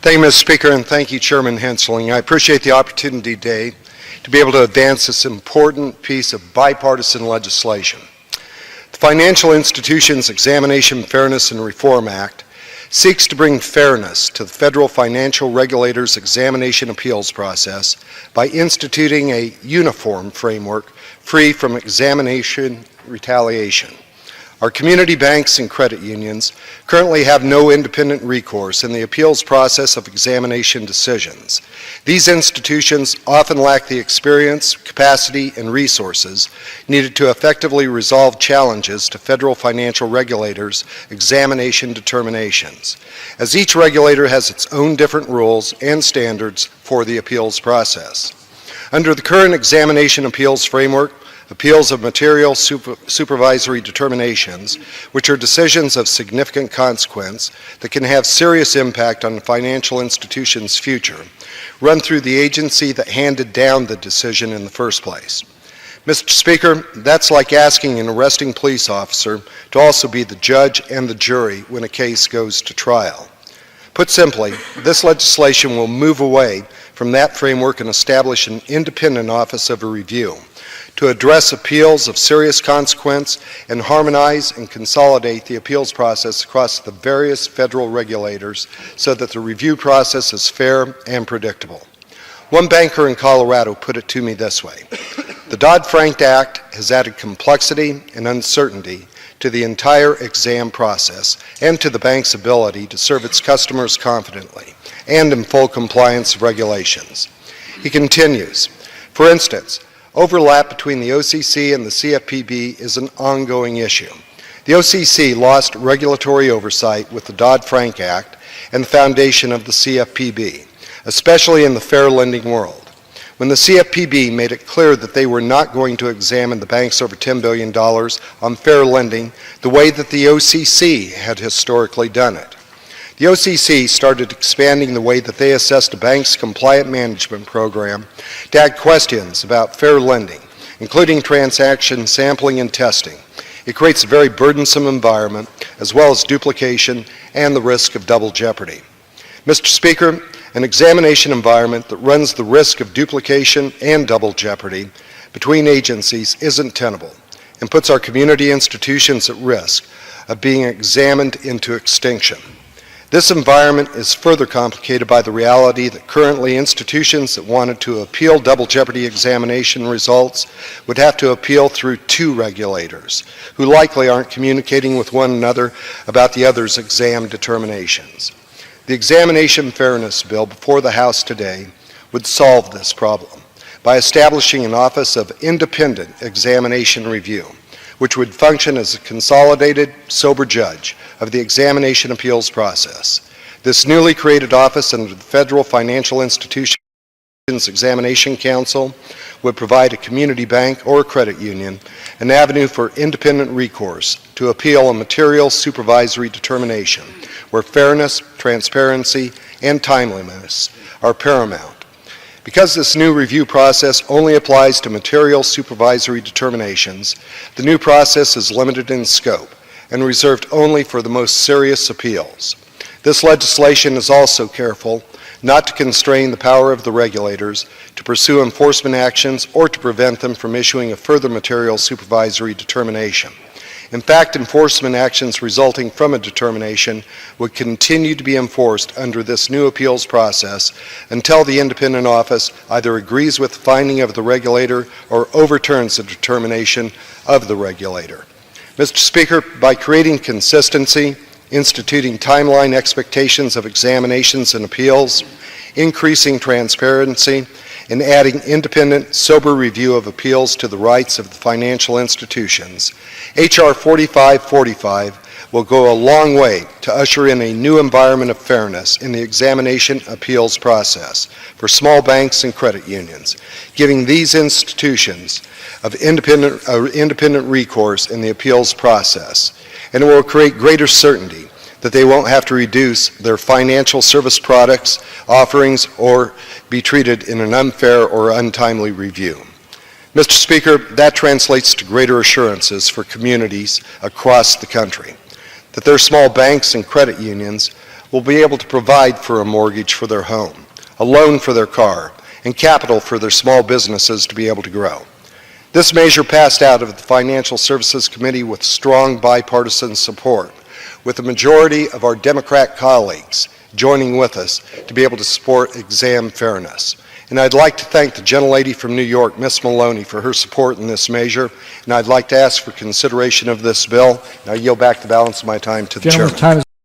Thank you, Mr. Speaker, and thank you, Chairman Hensling. I appreciate the opportunity today to be able to advance this important piece of bipartisan legislation. The Financial Institutions Examination Fairness and Reform Act seeks to bring fairness to the federal financial regulators' examination appeals process by instituting a uniform framework free from examination retaliation. Our community banks and credit unions currently have no independent recourse in the appeals process of examination decisions. These institutions often lack the experience, capacity, and resources needed to effectively resolve challenges to federal financial regulators' examination determinations, as each regulator has its own different rules and standards for the appeals process. Under the current examination appeals framework, appeals of material supervisory determinations, which are decisions of significant consequence that can have serious impact on the financial institution's future, run through the agency that handed down the decision in the first place. Mr. Speaker, that's like asking an arresting police officer to also be the judge and the jury when a case goes to trial. Put simply, this legislation will move away from that framework and establish an independent office of review to address appeals of serious consequence and harmonize and consolidate the appeals process across the various federal regulators so that the review process is fair and predictable. One banker in Colorado put it to me this way: the Dodd-Frank Act has added complexity and uncertainty to the entire exam process and to the bank's ability to serve its customers confidently and in full compliance with regulations. He continues, for instance, overlap between the OCC and the CFPB is an ongoing issue. The OCC lost regulatory oversight with the Dodd-Frank Act and the foundation of the CFPB, especially in the fair lending world. When the CFPB made it clear that they were not going to examine the banks over $10 billion on fair lending the way that the OCC had historically done it. The OCC started expanding the way that they assessed a bank's compliant management program to add questions about fair lending, including transaction sampling and testing. It creates a very burdensome environment, as well as duplication and the risk of double jeopardy. Mr. Speaker, an examination environment that runs the risk of duplication and double jeopardy between agencies isn't tenable and puts our community institutions at risk of being examined into extinction. This environment is further complicated by the reality that currently institutions that wanted to appeal double jeopardy examination results would have to appeal through two regulators, who likely aren't communicating with one another about the other's exam determinations. The Examination Fairness Bill before the House today would solve this problem by establishing an Office of Independent Examination Review, which would function as a consolidated, sober judge of the examination appeals process. This newly created office under the Federal Financial Institutions Examination Council would provide a community bank or credit union an avenue for independent recourse to appeal a material supervisory determination where fairness, transparency, and timeliness are paramount. Because this new review process only applies to material supervisory determinations, the new process is limited in scope and reserved only for the most serious appeals. This legislation is also careful not to constrain the power of the regulators to pursue enforcement actions or to prevent them from issuing a further material supervisory determination. In fact, enforcement actions resulting from a determination would continue to be enforced under this new appeals process until the independent office either agrees with the finding of the regulator or overturns the determination of the regulator. Mr. Speaker, by creating consistency, instituting timeline expectations of examinations and appeals, increasing transparency, and adding independent, sober review of appeals to the rights of the financial institutions, H.R. 4545 will go a long way to usher in a new environment of fairness in the examination appeals process for small banks and credit unions, giving these institutions of independent recourse in the appeals process. And it will create greater certainty that they won't have to reduce their financial service products, offerings, or be treated in an unfair or untimely review. Mr. Speaker, that translates to greater assurances for communities across the country that their small banks and credit unions will be able to provide for a mortgage for their home, a loan for their car, and capital for their small businesses to be able to grow. This measure passed out of the Financial Services Committee with strong bipartisan support, with the majority of our Democrat colleagues joining with us to be able to support exam fairness. And I'd like to thank the gentlelady from New York, Ms. Maloney, for her support in this measure. And I'd like to ask for consideration of this bill. And I yield back the balance of my time to the chairman.